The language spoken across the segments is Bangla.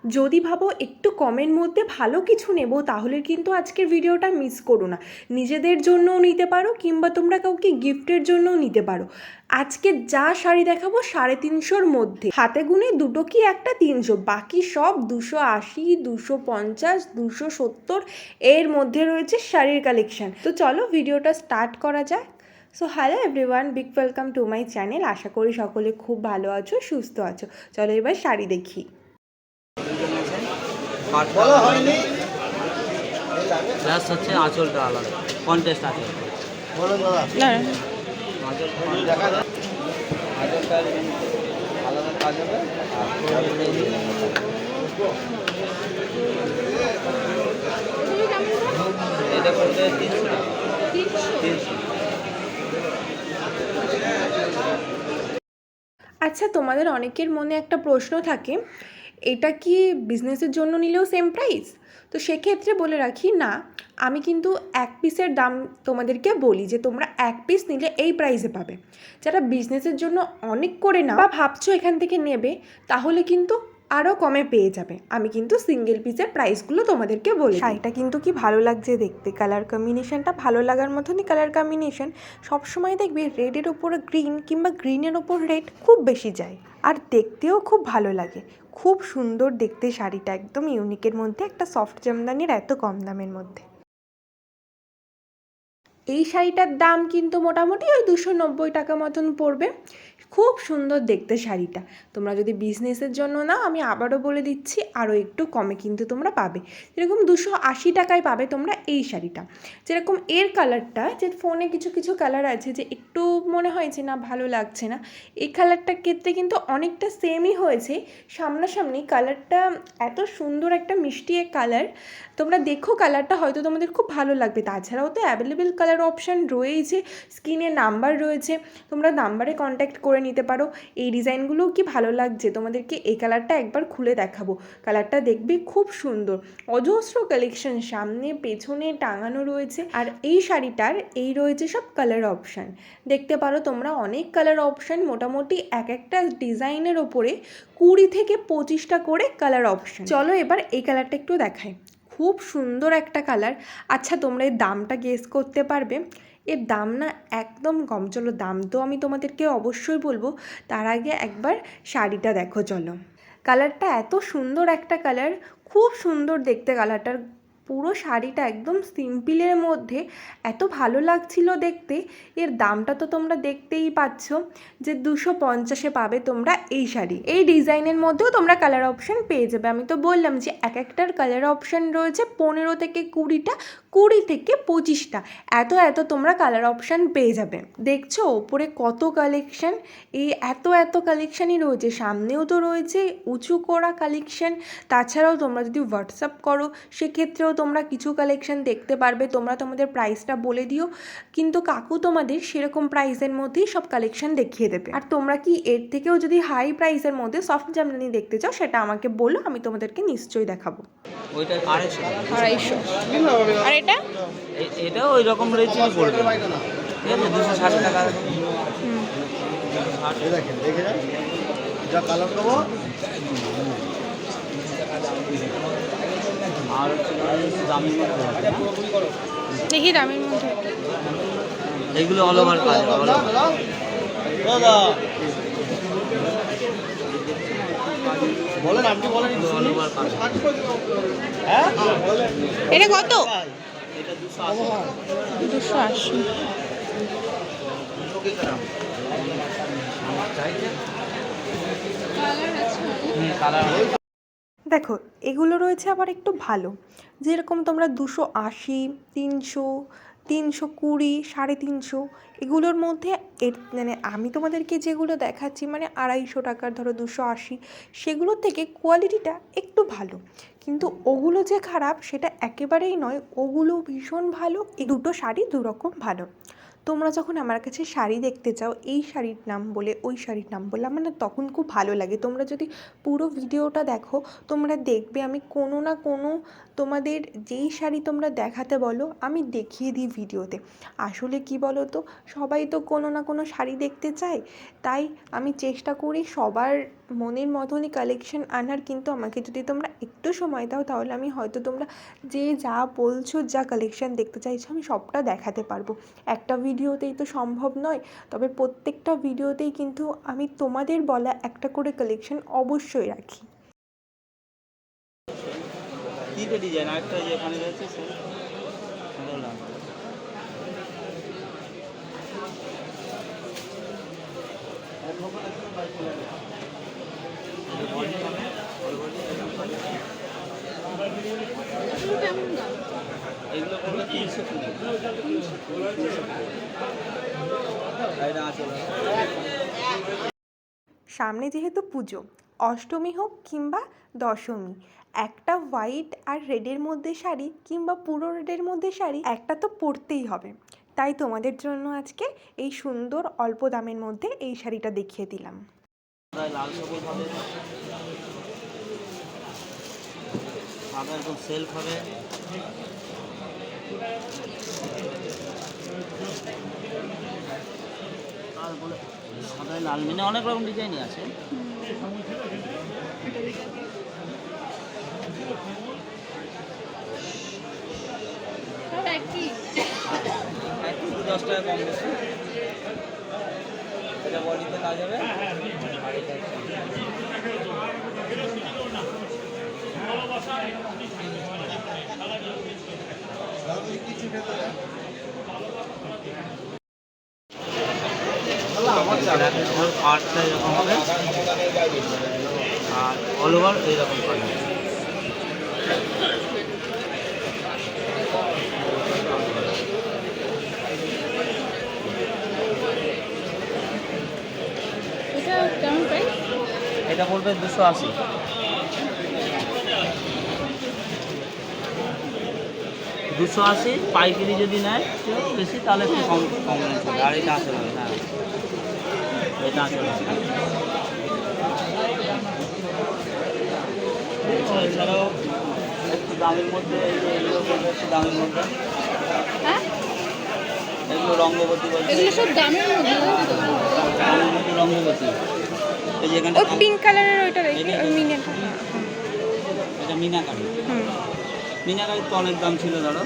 যদি ভাবো একটু কমের মধ্যে ভালো কিছু নেব, তাহলে কিন্তু আজকের ভিডিওটা মিস করো না। নিজেদের জন্যও নিতে পারো কিংবা তোমরা কাউকে গিফটের জন্যও নিতে পারো। আজকে যা শাড়ি দেখাবো 350-র মধ্যে, হাতে গুনে দুটো কি একটা 300, বাকি সব 280, 250, 270 এর মধ্যে রয়েছে শাড়ির কালেকশন। তো চলো ভিডিওটা স্টার্ট করা যাক। So hello everyone, big welcome to my channel. আশা করি সকলে খুব ভালো আছো, সুস্থ আছো। চলো এবার শাড়ি দেখি। বলা হয়নি প্লাস হচ্ছে আঁচলটা আলাদা কন্টেস্ট আছে। বলো দাদা না আঁচলটা দেখা যায়, আঁচলটা আলাদা কাজ হবে। এটা করতে 300 টাকা। আচ্ছা, তোমাদের অনেকের মনে একটা প্রশ্ন থাকে, এটা কি বিজনেসের জন্য নিলেও সেম প্রাইস? তো সেক্ষেত্রে বলে রাখি, না, আমি কিন্তু এক পিসের দাম তোমাদেরকে বলি যে তোমরা এক পিস নিলে এই প্রাইসে পাবে। যারা বিজনেসের জন্য অনেক করে না বা ভাবছো এখান থেকে নেবে, তাহলে কিন্তু আরও কমে পেয়ে যাবে। আমি কিন্তু সিঙ্গেল পিসের প্রাইসগুলো তোমাদেরকে বলি। শাড়িটা কিন্তু কি ভালো লাগছে দেখতে, কালার কম্বিনেশনটা ভালো লাগার মতনই কালার কম্বিনেশন। সবসময় দেখবে রেডের ওপর গ্রিন কিংবা গ্রিনের ওপর রেড খুব বেশি যায়, আর দেখতেও খুব ভালো লাগে। খুব সুন্দর দেখতে শাড়িটা, একদম ইউনিকের মধ্যে, একটা সফট জামদানির এত কম দামের মধ্যে। এই শাড়িটার দাম কিন্তু মোটামুটি ওই 290 টাকা মতন পড়বে। খুব সুন্দর দেখতে শাড়িটা। তোমরা যদি বিজনেসের জন্য নাও, আমি আবারও বলে দিচ্ছি, আরও একটু কমে কিন্তু তোমরা পাবে। যেরকম 280 টাকায় পাবে তোমরা এই শাড়িটা। যেরকম এর কালারটা, যে ফোনে কিছু কিছু কালার আছে যে একটু মনে হয় যে না ভালো লাগছে না, এই কালারটার ক্ষেত্রে কিন্তু অনেকটা সেমই হয়েছে। সামনাসামনি কালারটা এত সুন্দর একটা মিষ্টি এক কালার। তোমরা দেখো কালারটা, হয়তো তোমাদের খুব ভালো লাগবে। তাছাড়াও তো অ্যাভেলেবেল কালার অপশান রয়েছে, স্ক্রিনে নাম্বার রয়েছে, তোমরা নাম্বারে কন্ট্যাক্ট করে নিতে পারো। এই ডিজাইনগুলোও কি ভালো লাগছে তোমাদেরকে, এই কালারটা একবার খুলে দেখাবো। কালারটা দেখবে খুব সুন্দর, অজস্র কালেকশন সামনে পেছনে টাঙানো রয়েছে। আর এই শাড়িটার এই রয়েছে সব কালার অপশান, দেখতে পারো তোমরা অনেক কালার অপশান। মোটামুটি এক একটা ডিজাইনের ওপরে 20 থেকে 25টা করে কালার অপশান। চলো এবার এই কালারটা একটু দেখাই, খুব সুন্দর একটা কালার। আচ্ছা, তোমরা এর দামটা গেস করতে পারবে? এর দাম না একদম কম। চলো দাম তো আমি তোমাদেরকে অবশ্যই বলবো, তার আগে একবার শাড়িটা দেখো। চলো, কালারটা এত সুন্দর একটা কালার, খুব সুন্দর দেখতে কালারটার। পুরো শাড়িটা একদম সিম্পলের মধ্যে এত ভালো লাগছিল দেখতে। এর দামটা তো তোমরা দেখতেই পাচ্ছ যে 250-এ পাবে তোমরা এই শাড়ি। এই ডিজাইনের মধ্যেও তোমরা কালার অপশান পেয়ে যাবে। আমি তো বললাম যে এক একটার কালার অপশান রয়েছে 15 থেকে 20টা, 20 থেকে 25টা, এত তোমরা কালার অপশান পেয়ে যাবে। দেখছো ওপরে কত কালেকশান, এই এত কালেকশানই রয়েছে। সামনেও তো রয়েছে উঁচু করা কালেকশান। তাছাড়াও তোমরা যদি হোয়াটসঅ্যাপ করো, সেক্ষেত্রেও তোমরা কিছু কালেকশান দেখতে পারবে। তোমরা তোমাদের প্রাইসটা বলে দিও, কিন্তু কাকু তোমাদের সেরকম প্রাইসের মধ্যেই সব কালেকশান দেখিয়ে দেবে। আর তোমরা কি এর থেকেও যদি হাই প্রাইসের মধ্যে সফট জামদানি দেখতে চাও, সেটা আমাকে বলো, আমি তোমাদেরকে নিশ্চয়ই দেখাবো। ওইটা 250 আর এটা এটা ওই রকম রেঞ্জই পড়বে, ঠিক আছে। 260 টাকা। দেখেন দেখে যান যা কালার দেবো। আর দামি দেখি দামের মধ্যে এগুলো অল ওভার কাজ। বলেন আপনি বলেন। এটা কত? এটা 280। দেখো এগুলো রয়েছে আবার একটু ভালো, যেরকম তোমরা 280, 300, 320, 350 এগুলোর মধ্যে এর মানে আমি তোমাদেরকে যেগুলো দেখাচ্ছি, মানে 250 টাকার, ধরো 280, সেগুলোর থেকে কোয়ালিটিটা একটু ভালো। কিন্তু ওগুলো যে খারাপ সেটা একেবারেই নয়, ওগুলো ভীষণ ভালো। এই দুটো শাড়ি দুরকম ভালো। তোমরা যখন আমার কাছে শাড়ি দেখতে চাও, এই শাড়ির নাম বলে ওই শাড়ির নাম বলে, আমার না তখন খুব ভালো লাগে। তোমরা যদি পুরো ভিডিওটা দেখো, তোমরা দেখবে আমি কোনো না কোনো তোমাদের যেই শাড়ি তোমরা দেখাতে বলো আমি দেখিয়ে দিই ভিডিওতে। আসলে কি বলো তো, সবাই তো কোনো না কোনো শাড়ি দেখতে চায়, তাই আমি চেষ্টা করি সবার মনের মতনই কালেকশন আনার, কিন্তু আমাকে যদি তোমরা একটু সময় দাও তাহলে আমি হয়তো তোমরা যে যা বলছো, যা কালেকশন দেখতে চাইছো আমি সবটা দেখাতে পারবো। একটা ভিডিওতেই তো সম্ভব নয়, তবে প্রত্যেকটা ভিডিওতেই কিন্তু আমি তোমাদের বলা একটা করে কালেকশন অবশ্যই রাখি। তিনটে ডিজাইন, আরেকটা যে এখানে রয়েছে সে ভালো লাগে। এগুলো পড়বে 320। এটা আছে। সামনে যেহেতু পুজো, অষ্টমী হোক কিংবা দশমী, একটা হোয়াইট আর রেডের মধ্যে শাড়ি কিংবা পুরো রেডের মধ্যে শাড়ি একটা তো পরতেই হবে। তাই তোমাদের জন্য আজকে এই সুন্দর অল্প দামের মধ্যে এই শাড়িটা দেখিয়ে দিলাম। লাল সবুজ হবে, সাদা একদম সেলফ হবে। তারপরে সাদায় লাল মিনে অনেক রকম ডিজাইনই আছে। একটু 10 টাকা কম বেশি। এটা বডিতে কাজ হবে। আর এটা পার্টটা এরকম হবে আর অল ওভার এইরকম কাজ হবে। এটা কেমন প্রাইস? এটা পড়বে 280। 280 পাইকারি যদি নেয় কেউ বেশি তাহলে একটু কম কম রেঞ্জ হবে। আর এটা আছে হ্যাঁ, এটা আছে। এছাড়াও একটু দামের মধ্যে এই যে এগুলো বলবে একটু দামের মধ্যে, হ্যাঁ, এগুলো রঙ্গবতী বলছে। এগুলো সব দামের মধ্যে, তাই তো? দামের মধ্যে রঙ্গবতী। এই যে এখানে ও পিঙ্ক কালারের ওইটা দেখি, এটা মিনাকারি। মিনাকারির তো অনেক দাম ছিল ধরো,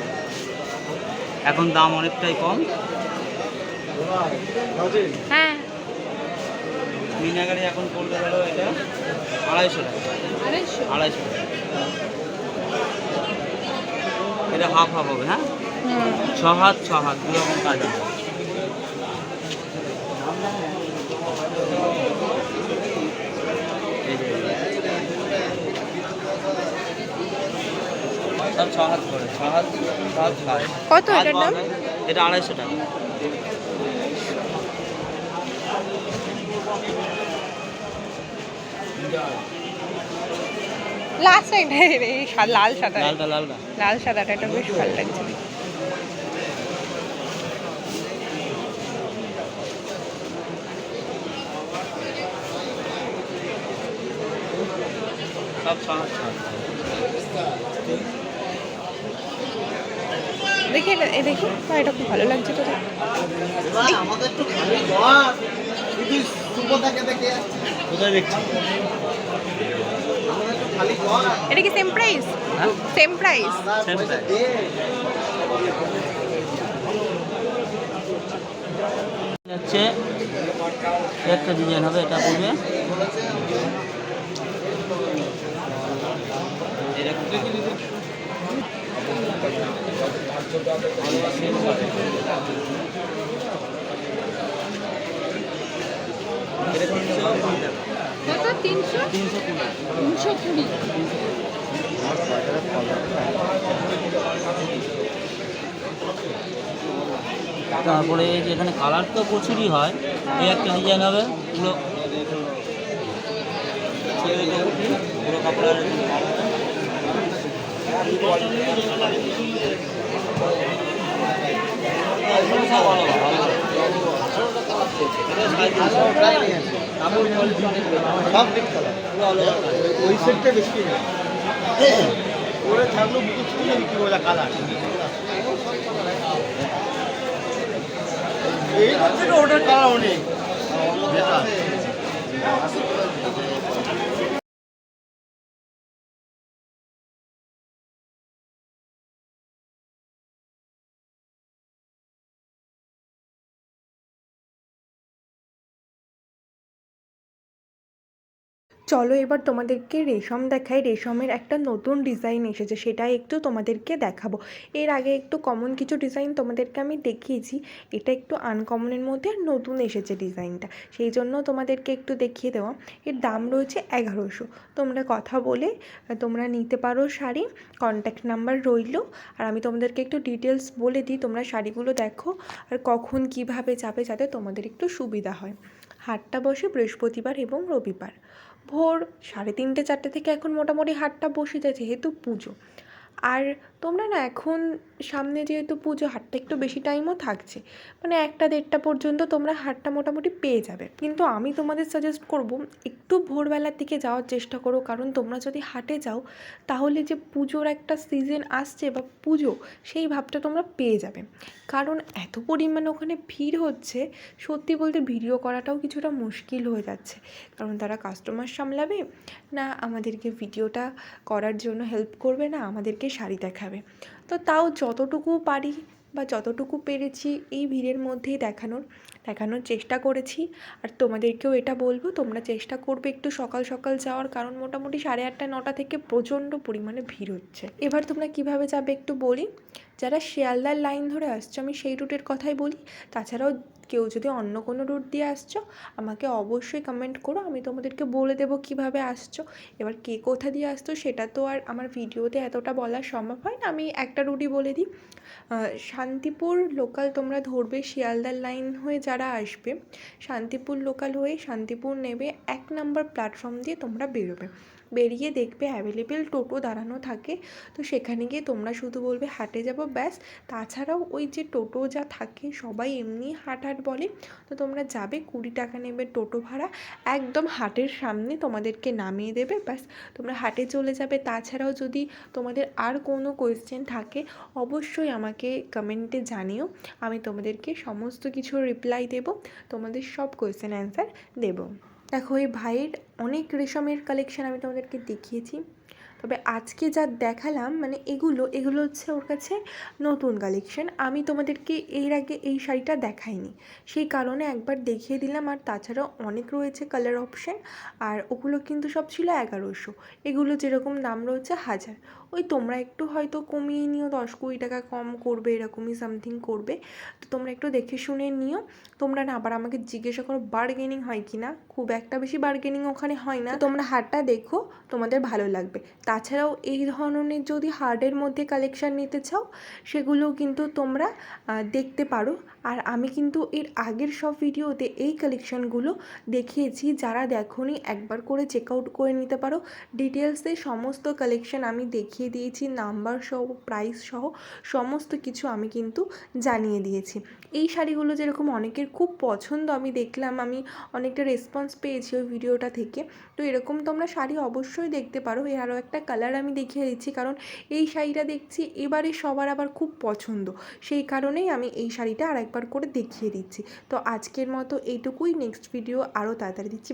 এখন দাম অনেকটাই কম। হ্যাঁ, মিনাকারি এখন পড়বে ধরো এটা 250 টাকা। 250 টাকা। এটা হাফ হাফ হবে, হ্যাঁ 6 হাত 6 হাত দু রকম কাজ হবে। এই যে সব 6 হাত করে, 6 হাত 6 হাত 6 কত এটার দাম? এটা 250 টাকা। লাস্ট সাইডে এই লাল সাদা, লালটা লালটা লাল সাদাটা এটা বেশ ভালো লাগছে। সব 6 হাত 6 হাত। দেখি এটা, এই দেখি এটা খুব ভালো লাগছে তো। আমাদের তো খালি ঘর যদি সুপো থাকে দেখে কোথায় দেখছি আমাদের তো খালি ঘর। এটা কি সেম প্রাইস? হ্যাঁ সেম প্রাইস। Same price. হচ্ছে একটা ডিজাইন হবে, এটা পড়বে এরকম। কত? 300? 320। তারপরে এই যে এখানে কালার তো প্রচুরই হয়। এই একটা ডিজাইন হবে পুরো পুরো কাপড়ের ওই সেটটা বেশি ওরা থাকলেও বুঝতে বিক্রি করে কালার এই হচ্ছে ওটার কালার অনেক বেটার। চলো এবার তোমাদেরকে রেশম দেখাই। রেশমের একটা নতুন ডিজাইন এসেছে, সেটা একটু তোমাদেরকে দেখাবো। এর আগে একটু কমন কিছু ডিজাইন তোমাদেরকে আমি দেখিয়েছি, এটা একটু আনকমনের মধ্যে নতুন এসেছে ডিজাইনটা, সেই জন্য তোমাদেরকে একটু দেখিয়ে দেওয়া। এর দাম রয়েছে 1100। তোমরা কথা বলে তোমরা নিতে পারো শাড়ি, কন্ট্যাক্ট নাম্বার রইলো। আর আমি তোমাদেরকে একটু ডিটেলস বলে দিই, তোমরা শাড়িগুলো দেখো আর কখন কিভাবে যাবে যাতে তোমাদের একটু সুবিধা হয়। হাটটা বসে বৃহস্পতিবার এবং রবিবার ভোর 3:30 4টে থেকে এখন মোটামুটি হাটটা বসে যায়, যেহেতু পুজো। আর তোমরা না এখন সামনে যেহেতু পুজো, হাটটা একটু বেশি টাইমও থাকছে, মানে 1টা 1:30 পর্যন্ত তোমরা হাটটা মোটামুটি পেয়ে যাবে। কিন্তু আমি তোমাদের সাজেস্ট করব একটু ভোরবেলার দিকে যাওয়ার চেষ্টা করো, কারণ তোমরা যদি হাটে যাও তাহলে যে পুজোর একটা সিজন আসছে বা পুজো, সেই ভাবটা তোমরা পেয়ে যাবে। কারণ এত পরিমাণে ওখানে ভিড় হচ্ছে, সত্যি বলতে ভিডিও করাটাও কিছুটা মুশকিল হয়ে যাচ্ছে, কারণ তারা কাস্টমার সামলাবে না, আমাদেরকে ভিডিওটা করার জন্য হেল্প করবে, না আমাদেরকে শাড়ি দেখাবে। তো তাও যতটুকু পারি বা যতটুকু পেরেছি এই ভিড়ের মধ্যেই দেখানোর চেষ্টা করেছি। আর তোমাদেরকেও এটা বলবো, তোমরা চেষ্টা করবে একটু সকাল সকাল যাওয়ার, কারণ মোটামুটি 8:30 9টা থেকে প্রচণ্ড পরিমাণে ভিড় হচ্ছে। এবার তোমরা কিভাবে যাবে একটু বলি। যারা শিয়ালদার লাইন ধরে আসছো, আমি সেই রুটের কথাই বলি। তাছাড়াও কেউ যদি অন্য কোনো রুট দিয়ে আসছো, আমাকে অবশ্যই কমেন্ট করো, আমি তোমাদেরকে বলে দেবো কিভাবে আসছো। এবার কে কোথা দিয়ে আসতো সেটা তো আর আমার ভিডিওতে এতটা বলা সম্ভব হয় না, আমি একটা রুটই বলে দিই। শান্তিপুর লোকাল তোমরা ধরবে, শিয়ালদার লাইন হয়ে যারা আসবে, শান্তিপুর লোকাল হয়ে শান্তিপুর নেবে 1 নম্বর প্ল্যাটফর্ম দিয়ে তোমরা বেরোবে। বেরিয়ে দেখবে অ্যাভেলেবেল টোটো দাঁড়ানো থাকে, তো সেখানে গিয়ে তোমরা শুধু বলবে হাটে যাব, ব্যাস। তাছাড়াও ওই যে টোটো যা থাকে সবাই এমনি হাট বলে, তো তোমরা যাবে, 20 টাকা নেবে টোটো ভাড়া, একদম হাটের সামনে তোমাদেরকে নামিয়ে দেবে, ব্যাস তোমরা হাটে চলে যাবে। তাছাড়াও যদি তোমাদের আর কোনো কোয়েশ্চেন থাকে অবশ্যই আমাকে কমেন্টে জানিও, আমি তোমাদেরকে সমস্ত কিছু রিপ্লাই দেব, তোমাদের সব কোয়েশ্চেন অ্যান্সার দেব। দেখো এই ভাইয়ের অনেক রেশমের কালেকশান আমি তোমাদেরকে দেখিয়েছি, তবে আজকে যা দেখালাম মানে এগুলো হচ্ছে ওর কাছে নতুন কালেকশান। আমি তোমাদেরকে এর আগে এই শাড়িটা দেখাইনি, সেই কারণে একবার দেখিয়ে দিলাম। আর তাছাড়াও অনেক রয়েছে কালার অপশান, আর ওগুলো কিন্তু সব ছিল 1100। এগুলো যেরকম দাম রয়েছে 1000, ওই তোমরা একটু হয়তো কমিয়ে নিও, 10-20 টাকা কম করবে, এরকমই সামথিং করবে। তো তোমরা একটু দেখে শুনে নিও। তোমরা না আবার আমাকে জিজ্ঞাসা করো বার্গেনিং হয় কি না, খুব একটা বেশি বার্গেনিং ওখানে হয় না, তোমরা হাটটা দেখো, তোমাদের ভালো লাগবে। তাছাড়াও এই ধরনের যদি হার্ডের মধ্যে কালেকশান নিতে চাও, সেগুলোও কিন্তু তোমরা দেখতে পারো। আর আমি কিন্তু এর আগের সব ভিডিওতে এই কালেকশানগুলো দেখিয়েছি, যারা দেখোনি একবার করে চেক আউট করে নিতে পারো। ডিটেলসে সমস্ত কালেকশান আমি দেখিয়ে দিয়েছি, নাম্বার সহ প্রাইস সহ সমস্ত কিছু আমি কিন্তু জানিয়ে দিয়েছি। এই শাড়িগুলো যেরকম অনেকের খুব পছন্দ, আমি দেখলাম, আমি অনেকটা রেসপন্স পেয়েছি ওই ভিডিওটা থেকে। তো এরকম তোমরা শাড়ি অবশ্যই দেখতে পারো। এর আরও একটা কালার আমি দেখিয়ে দিচ্ছি, কারণ এই শাড়িটা দেখছি এবারে সবার আবার খুব পছন্দ, সেই কারণেই আমি এই শাড়িটা আর একবার করে দেখিয়ে দিচ্ছি। তো আজকের মতো এইটুকুই, নেক্সট ভিডিও আরও তাড়াতাড়ি দিচ্ছি।